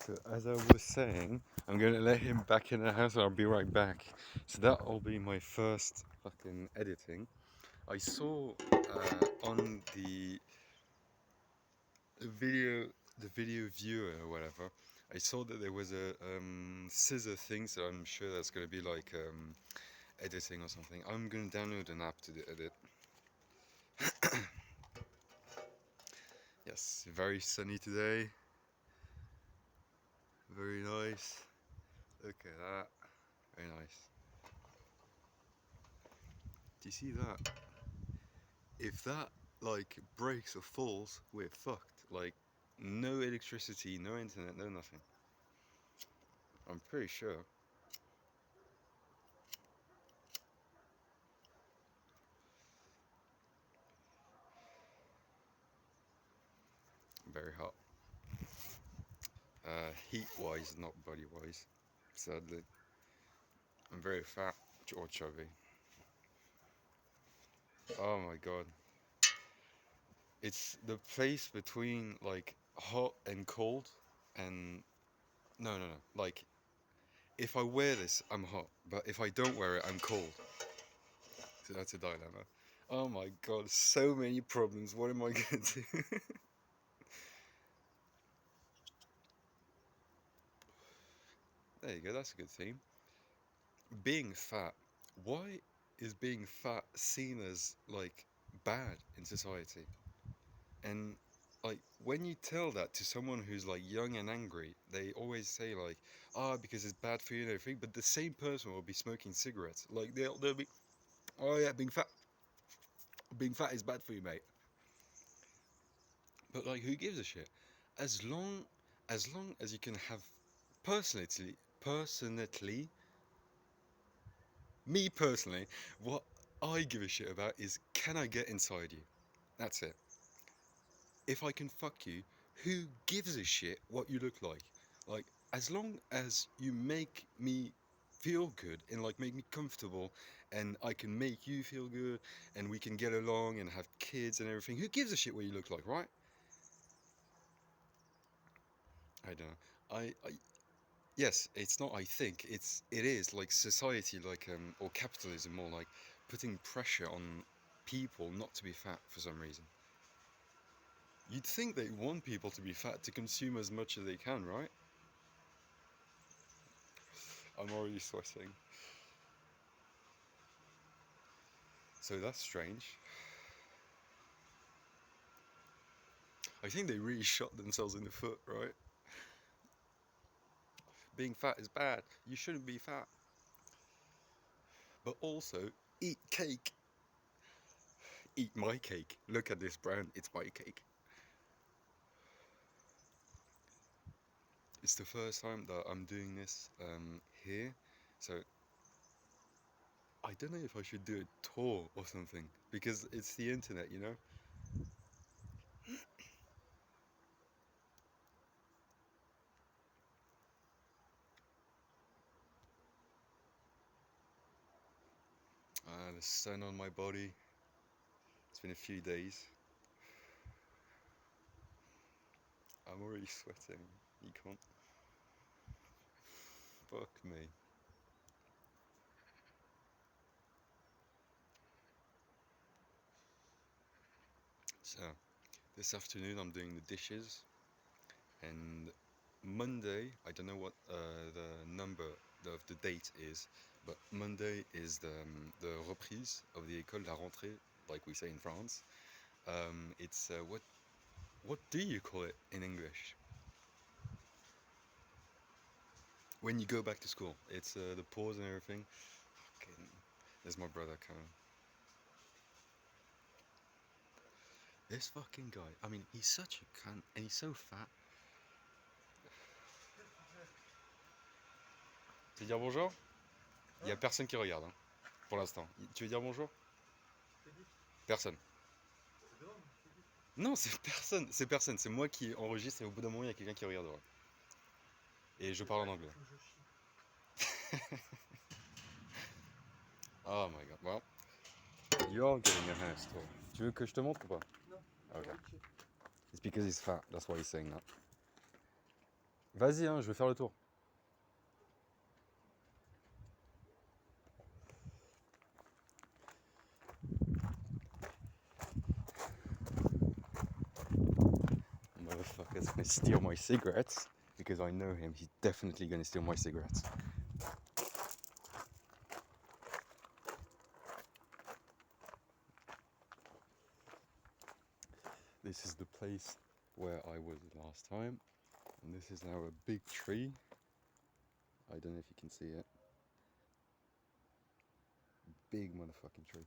So as I was saying, I'm gonna let him back in the house and I'll be right back. So that'll be my first fucking editing. I saw on video the video viewer or whatever, I saw that there was a scissor thing, so I'm sure that's gonna be like editing or something. I'm gonna download an app to edit. Yes, very sunny today. Very nice. Look at that. Very nice. Do you see that? If that like breaks or falls, we're fucked. Like no electricity, no internet, no nothing. I'm pretty sure. Very hot. Heat wise, not body wise. Sadly. I'm very fat or chubby. Oh my god. It's the place between like hot and cold and no. Like if I wear this, I'm hot, but if I don't wear it, I'm cold. So that's a dilemma. Oh my god, so many problems. What am I gonna do? There you go, that's a good theme. Being fat. Why is being fat seen as like bad in society? And like when you tell that to someone who's like young and angry, they always say like, ah, because it's bad for you and everything. But the same person will be smoking cigarettes. Like they'll be, oh yeah, being fat is bad for you, mate. But like, who gives a shit? As long as you can have personally, me personally, what I give a shit about is can I get inside you? That's it. If I can fuck you, who gives a shit what you look like? Like, as long as you make me feel good and like make me comfortable and I can make you feel good and we can get along and have kids and everything, who gives a shit what you look like, right? I don't know. I yes, it's not I think, it is like society like or capitalism more like putting pressure on people not to be fat for some reason. You'd think they want people to be fat to consume as much as they can, right? I'm already sweating. So that's strange. I think they really shot themselves in the foot, right? Being fat is bad. You shouldn't be fat. But also, eat cake. Eat my cake. Look at this brand. It's my cake. It's the first time that I'm doing this here. So I don't know if I should do a tour or something. Because it's the internet, you know? The sun on my body. It's been a few days. I'm already sweating. You can't. Fuck me. So, this afternoon I'm doing the dishes, and Monday, I don't know what the number of the date is, but Monday is the reprise of the école, la rentrée, like we say in France. It's what do you call it in English? When you go back to school, it's the pause and everything. Fucking, there's my brother coming. This fucking guy. I mean, he's such a cunt, and he's so fat. Tu veux dire bonjour? Il y a personne qui regarde, hein, pour l'instant. Tu veux dire bonjour? Personne. Non, c'est personne, c'est personne, c'est moi qui enregistre et au bout d'un moment il y a quelqu'un qui regardera. Et je parle en anglais. Oh my god, well, you're getting a house tour. Tu veux que je te montre ou pas? Okay. It's because he's fat, that's why he's saying that. Vas-y, hein, je vais faire le tour. Motherfucker's gonna steal my cigarettes because I know him. He's definitely gonna steal my cigarettes. This is the place where I was last time, and this is now a big tree. I don't know if you can see it. Big motherfucking tree.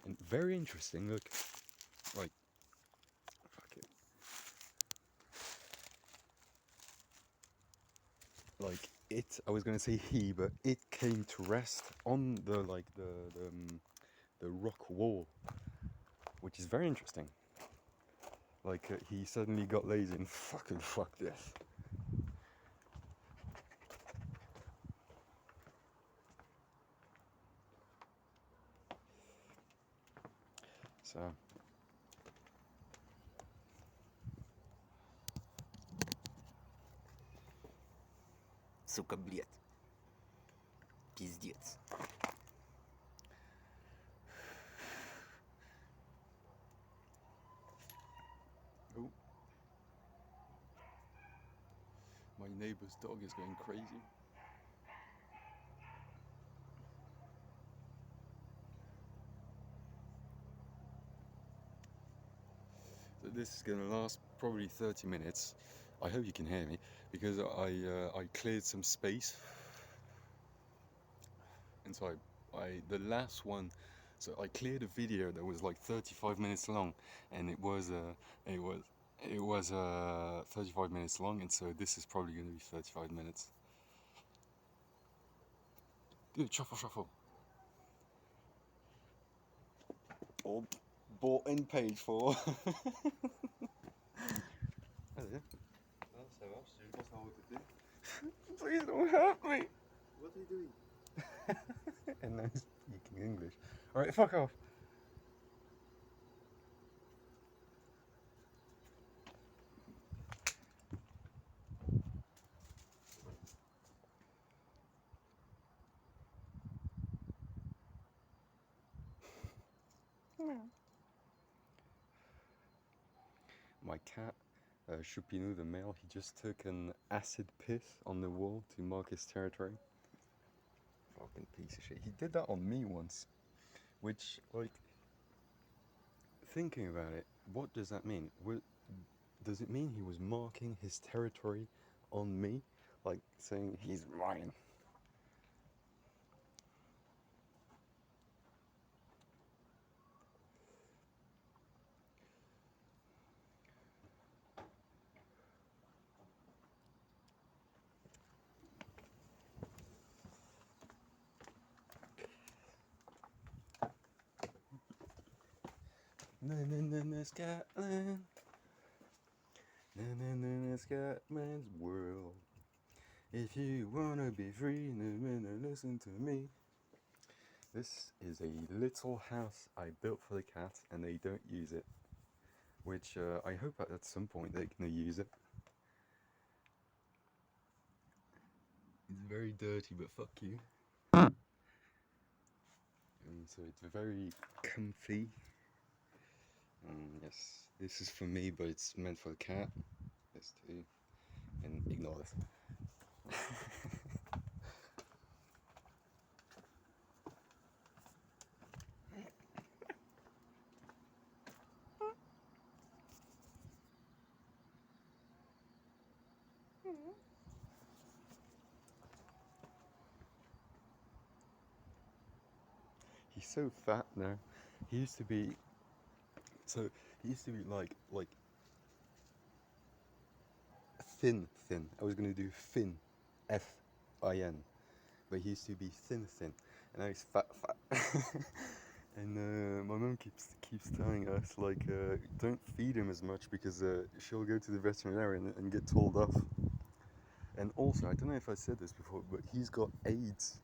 And very interesting, look. Like, fuck it. Like, I was gonna say he, but it came to rest on the rock wall, which is very interesting. Like, he suddenly got lazy and fucking fuck this. So, сука, блядь. Пиздец. Oh. My neighbor's dog is going crazy. So this is gonna last probably 30 minutes. I hope you can hear me because I cleared some space, and so the last one. So I cleared a video that was like 35 minutes long, and it was 35 minutes long, and so this is probably going to be 35 minutes. Dude, shuffle. All bought in, paid for. Please don't hurt me. What are you doing? And now he's speaking English. Alright, fuck off. My cat, Chupinu the male, he just took an acid piss on the wall to mark his territory. Fucking piece of shit. He did that on me once. Which, like, thinking about it, what does that mean? Does it mean he was marking his territory on me? Like, saying he's mine? Na Scotland. Na Scotland's world. If you wanna be free, listen to me. This is a little house I built for the cat, and they don't use it. Which I hope at some point they're gonna use it. It's very dirty, but fuck you. And so it's very comfy. Yes, this is for me, but it's meant for the cat. This too. And ignore this. He's so fat now. He used to be. So he used to be like thin. I was gonna do fin, Fin, but he used to be thin, and now he's fat. And my mum keeps telling us like don't feed him as much because she'll go to the veterinarian and get told off. And also, I don't know if I said this before, but he's got AIDS,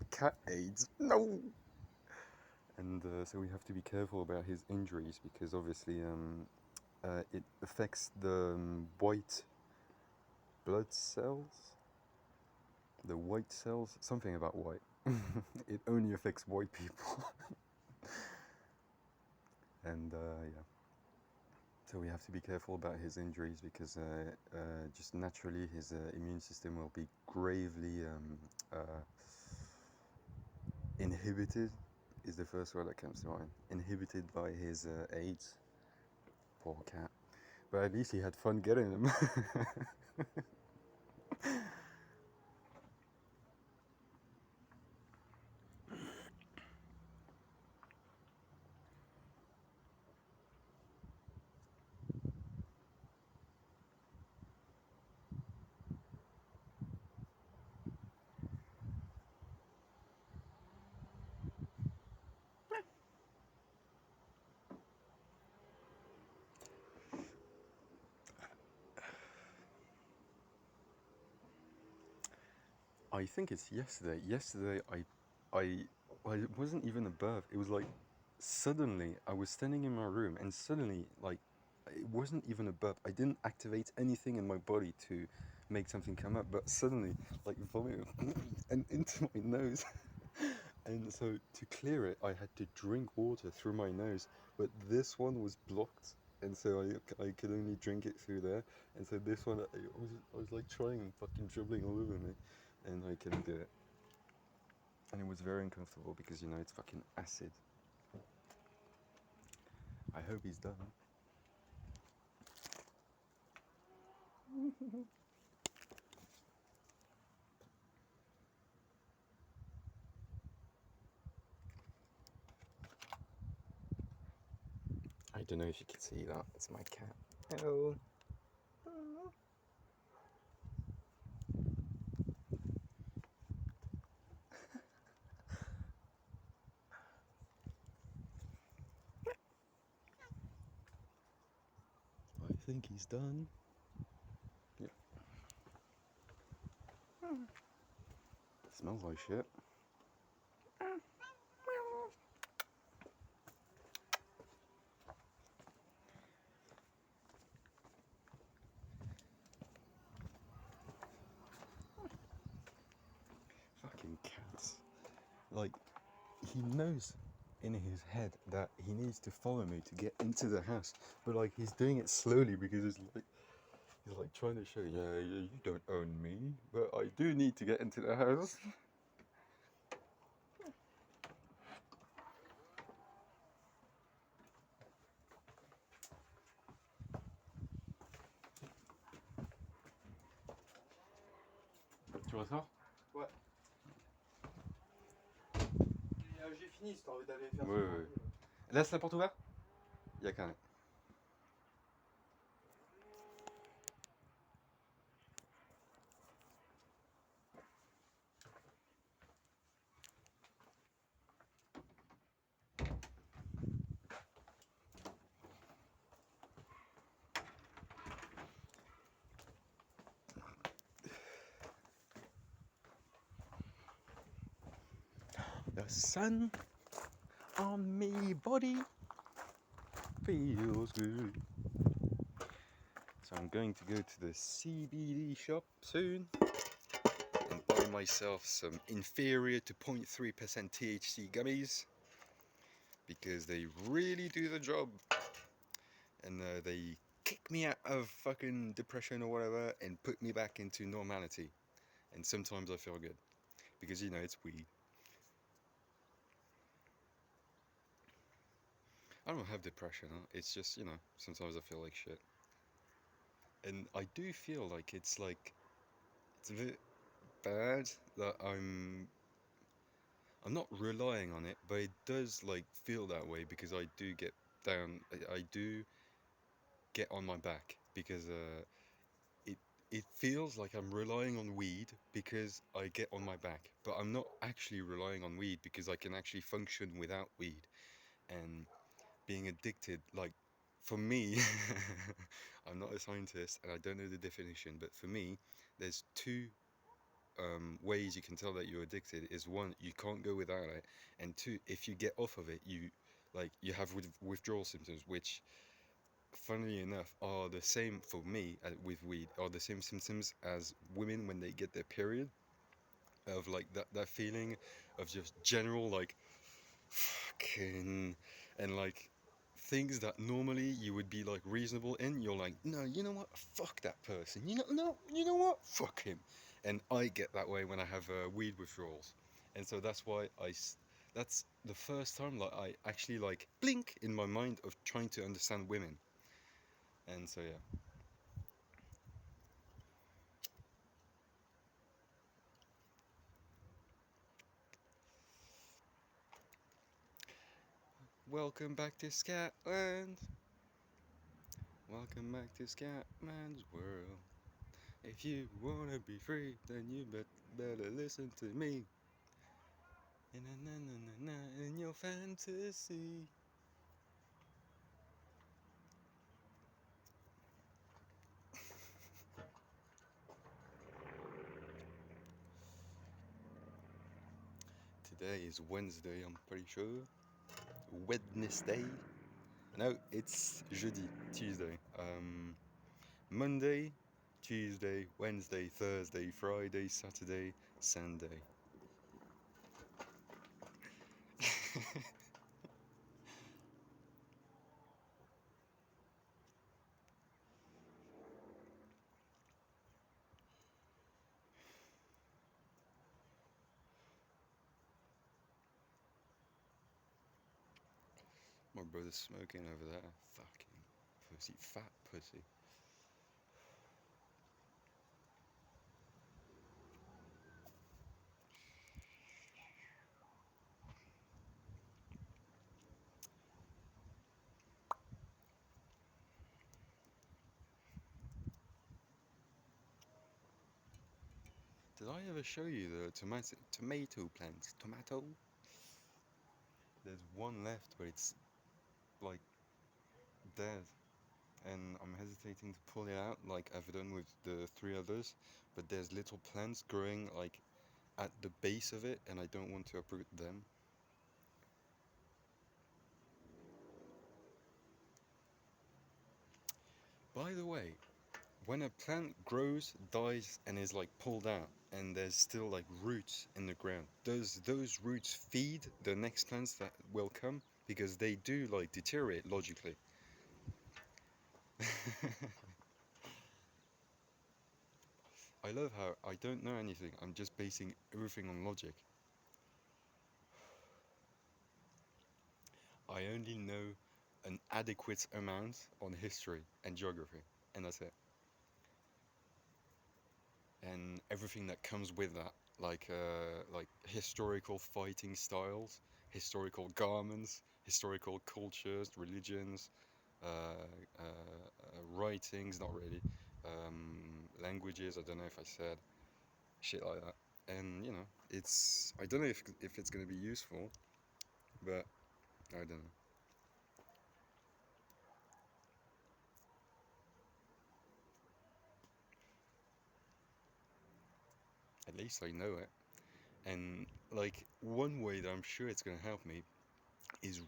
cat AIDS. No. And so we have to be careful about his injuries because obviously it affects the white blood cells, the white cells, something about white. It only affects white people. And yeah, so we have to be careful about his injuries because just naturally his immune system will be gravely inhibited, is the first word that comes to mind. Inhibited by his AIDS. Poor cat. But at least he had fun getting them. I think it's yesterday. Yesterday, I, well, it wasn't even a birth. It was like suddenly I was standing in my room, and suddenly, like, it wasn't even a burp. I didn't activate anything in my body to make something come up, but suddenly, like, vomit and into my nose. And so to clear it, I had to drink water through my nose, but this one was blocked, and so I could only drink it through there. And so this one, I was like trying and fucking dribbling all over me, and I couldn't do it. And it was very uncomfortable because it's fucking acid. I hope he's done. I don't know if you can see that. It's my cat. Hello. I think he's done. Yep. Smells like shit. Fucking cats. Like, he knows in his head that he needs to follow me to get into the house, but like he's doing it slowly because he's like trying to show, yeah, you don't own me, but I do need to get into the house. Tu ressors? Ouais. J'ai fini, si t'as envie d'aller faire Oui, ça. oui. Laisse la porte ouverte. Il y a qu'un. The sun on me body feels good. So I'm going to go to the CBD shop soon and buy myself some inferior to 0.3% THC gummies because they really do the job, and they kick me out of fucking depression or whatever and put me back into normality. And sometimes I feel good because it's weed. I don't have depression. Huh? It's just sometimes I feel like shit, and I do feel like it's a bit bad that I'm not relying on it, but it does like feel that way because I do get down. I do get on my back because it it feels like I'm relying on weed because I get on my back, but I'm not actually relying on weed because I can actually function without weed. And being addicted, like for me, I'm not a scientist and I don't know the definition, but for me, there's two ways you can tell that you're addicted. Is one, you can't go without it, and two, if you get off of it, you have withdrawal symptoms, which funnily enough, are the same for me with weed, are the same symptoms as women when they get their period, of like that feeling of just general like fucking, and like things that normally you would be like reasonable in, you're like, no, you know what, fuck that person, you know, no, you know what, fuck him. And I get that way when I have weed withdrawals, and so that's why that's the first time like I actually like blink in my mind of trying to understand women. And so yeah, welcome back to Scotland, welcome back to Scatman's world. If you wanna be free, then you better listen to me. In your fantasy. Today is Wednesday, I'm pretty sure. Wednesday. No, it's jeudi, Tuesday. Monday, Tuesday, Wednesday, Thursday, Friday, Saturday, Sunday. My brother's smoking over there. Fucking pussy, fat pussy. Did I ever show you the tomato plants? Tomato? There's one left, but it's like dead, and I'm hesitating to pull it out like I've done with the three others. But there's little plants growing like at the base of it, and I don't want to uproot them. By the way, when a plant grows, dies, and is like pulled out, and there's still like roots in the ground, does those roots feed the next plants that will come? Because they do like deteriorate logically. I love how I don't know anything, I'm just basing everything on logic. I only know an adequate amount on history and geography, and that's it. And everything that comes with that, like historical fighting styles, historical garments, historical cultures, religions, writings, not really, languages. I don't know if I said shit like that. And you know, it's I don't know if it's gonna be useful, but I don't know. At least I know it. And like one way that I'm sure it's gonna help me is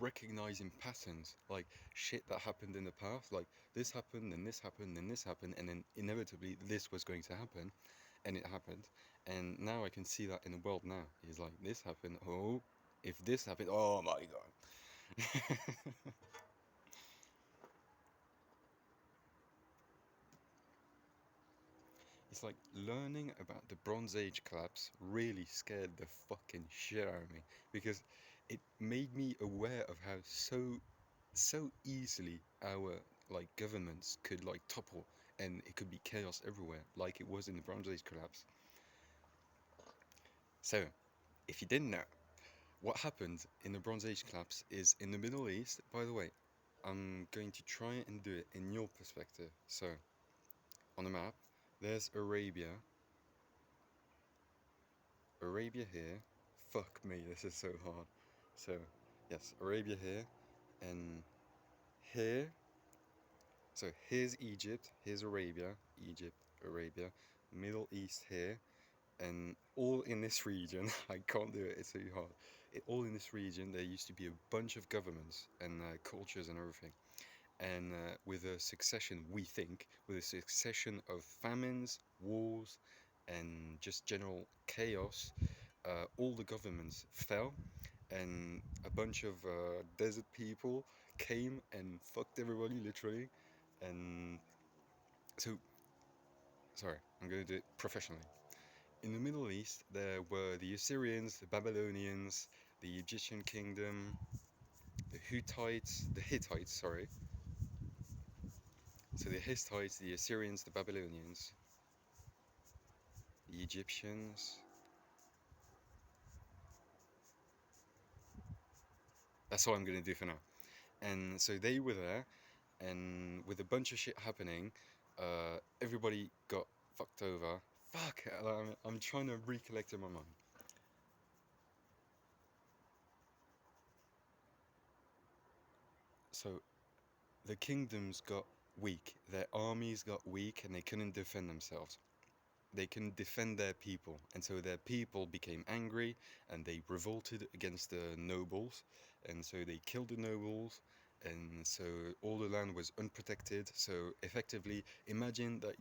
recognizing patterns, like shit that happened in the past, like this happened and this happened and this happened, and then inevitably this was going to happen, and it happened. And now I can see that in the world now. It's like this happened. Oh, if this happened, oh my god. It's like learning about the Bronze Age collapse really scared the fucking shit out of me, because it made me aware of how so easily our like governments could like topple, and it could be chaos everywhere like it was in the Bronze Age collapse. So, if you didn't know, what happened in the Bronze Age collapse is in the Middle East. By the way, I'm going to try and do it in your perspective. So, on the map, there's Arabia here. Fuck me, this is so hard. So, yes, Arabia here, and here. So here's Egypt, here's Arabia, Egypt, Arabia, Middle East here, and all in this region, I can't do it, it's too hard. All in this region, there used to be a bunch of governments and cultures and everything. and with a succession, we think, with a succession of famines, wars, and just general chaos, all the governments fell, and a bunch of desert people came and fucked everybody literally. And so, sorry, I'm going to do it professionally. In the Middle East, there were the Assyrians, the Babylonians, the Egyptian kingdom, the Hittites, sorry. So the Hittites, the Assyrians, the Babylonians, the Egyptians. That's all I'm going to do for now. And so they were there, and with a bunch of shit happening, everybody got fucked over. Fuck, I'm trying to recollect in my mind. So the kingdoms got weak, their armies got weak, and they couldn't defend themselves. They can defend their people, and so their people became angry and they revolted against the nobles, and so they killed the nobles, and so all the land was unprotected. So effectively, imagine that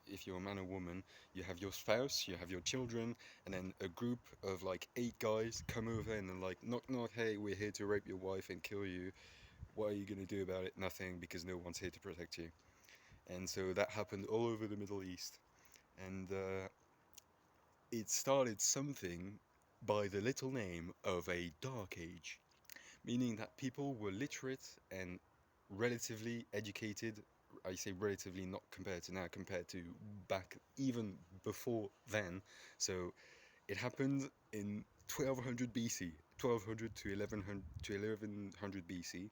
if you're a man or woman, you have your spouse, you have your children, and then a group of like 8 guys come over and they're like, knock knock, hey, we're here to rape your wife and kill you. What are you gonna do about it? Nothing, because no one's here to protect you. And so that happened all over the Middle East, and it started something by the little name of a dark age, meaning that people were literate and relatively educated. I say relatively, not compared to now, compared to back even before then. So it happened in 1200 BC, 1200 to 1100 BC,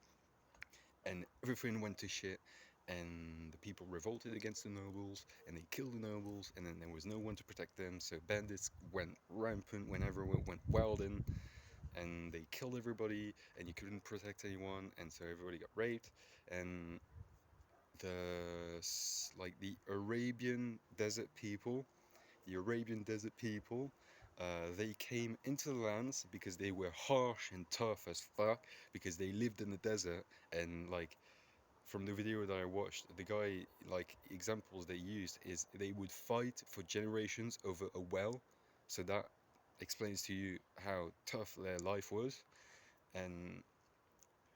and everything went to shit. And the people revolted against the nobles, and they killed the nobles, and then there was no one to protect them. So bandits went rampant when everyone went wild in, and they killed everybody, and you couldn't protect anyone, and so everybody got raped. And the Arabian desert people, they came into the lands because they were harsh and tough as fuck, because they lived in the desert. And like, from the video that I watched, the guy, like, examples they used is they would fight for generations over a well. So that explains to you how tough their life was. And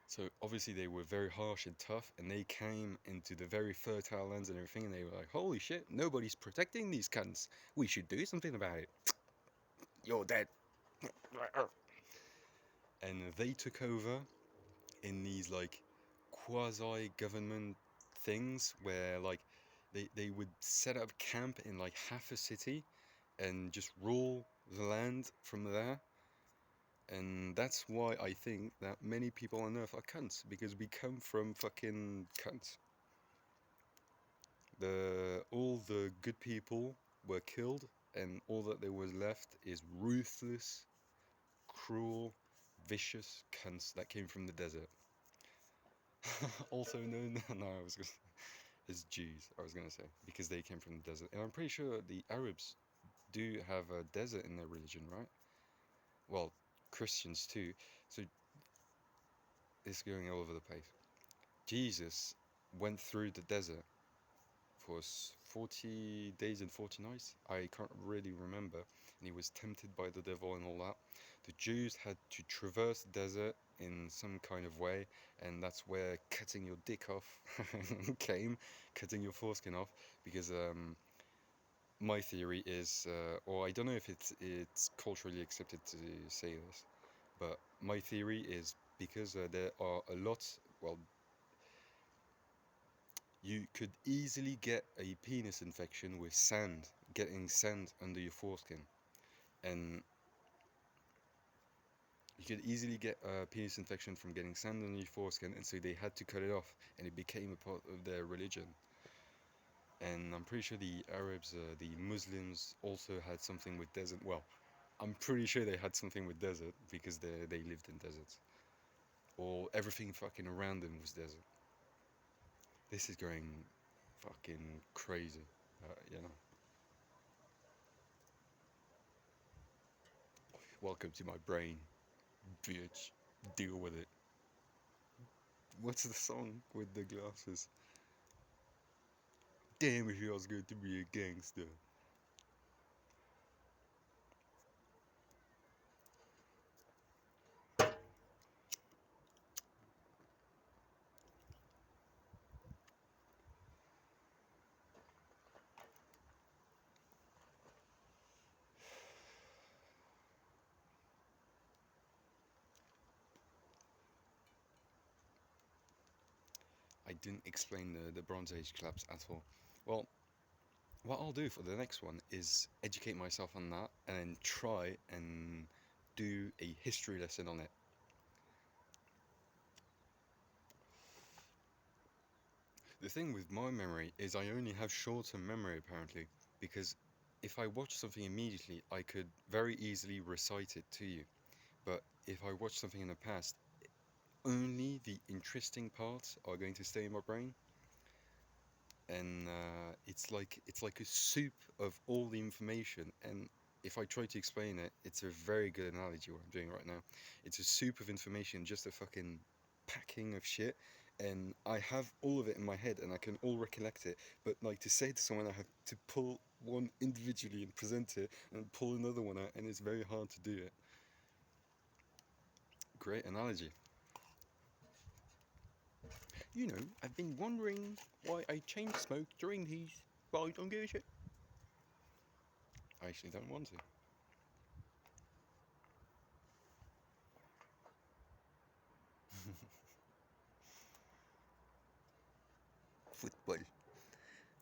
so obviously they were very harsh and tough, and they came into the very fertile lands and everything, and they were like, holy shit, nobody's protecting these cunts. We should do something about it. You're dead. And they took over in these like quasi government things where like they would set up camp in like half a city and just rule the land from there. And that's why I think that many people on earth are cunts, because we come from fucking cunts. All the good people were killed, and all that there was left is ruthless, cruel, vicious cunts that came from the desert. Also known, no, I was gonna, as Jews, I was gonna say, because they came from the desert, and I'm pretty sure the Arabs do have a desert in their religion, right? Well, Christians too. So it's going all over the place. Jesus went through the desert for 40 days and 40 nights. I can't really remember. And he was tempted by the devil and all that. The Jews had to traverse the desert in some kind of way, and that's where cutting your dick off came, cutting your foreskin off, because my theory is, or I don't know if it's culturally accepted to say this, but my theory is because there are a lot, well, you could easily get a penis infection with sand, getting sand under your foreskin. And you could easily get a penis infection from getting sand under your foreskin, and so they had to cut it off, and it became a part of their religion. And I'm pretty sure the Arabs, the Muslims, also had something with desert. Well, I'm pretty sure they had something with desert because they lived in deserts, or everything fucking around them was desert. This is going fucking crazy, you know. Welcome to my brain, bitch. Deal with it. What's the song with the glasses? Damn, it feels good to be a gangster. I didn't explain the Bronze Age collapse at all. Well, what I'll do for the next one is educate myself on that and then try and do a history lesson on it. The thing with my memory is I only have short-term memory apparently, because if I watch something immediately, I could very easily recite it to you. But if I watch something in the past, only the interesting parts are going to stay in my brain, and it's like a soup of all the information. And if I try to explain it, it's a very good analogy what I'm doing right now. It's a soup of information, just a fucking packing of shit, and I have all of it in my head and I can all recollect it. But like to say to someone, I have to pull one individually and present it, and pull another one out, and it's very hard to do it. Great analogy. You know, I've been wondering why I chain smoke during these, but I don't give a shit. I actually don't want to. Football.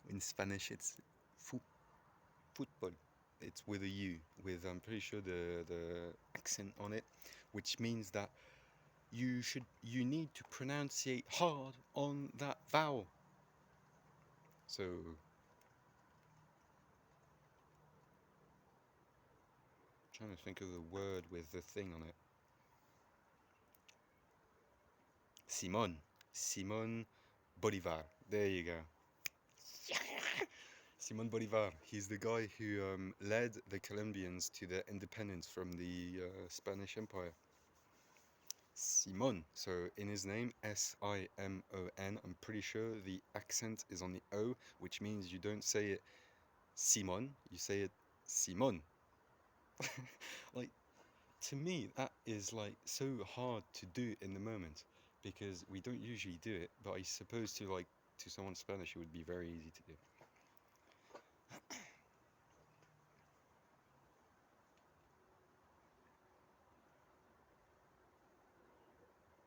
In Spanish, it's fu- football. It's with a U, with I'm pretty sure the accent on it, which means that you need to pronunciate hard on that vowel. So trying to think of the word with the thing on it. Simon. Simon Bolivar. There you go. Simon Bolivar. He's the guy who led the Colombians to their independence from the Spanish Empire. Simon. So in his name, Simon. I'm pretty sure the accent is on the O, which means you don't say it Simon, you say it Simon. Like to me, that is like so hard to do in the moment because we don't usually do it. But I suppose to someone Spanish, it would be very easy to do.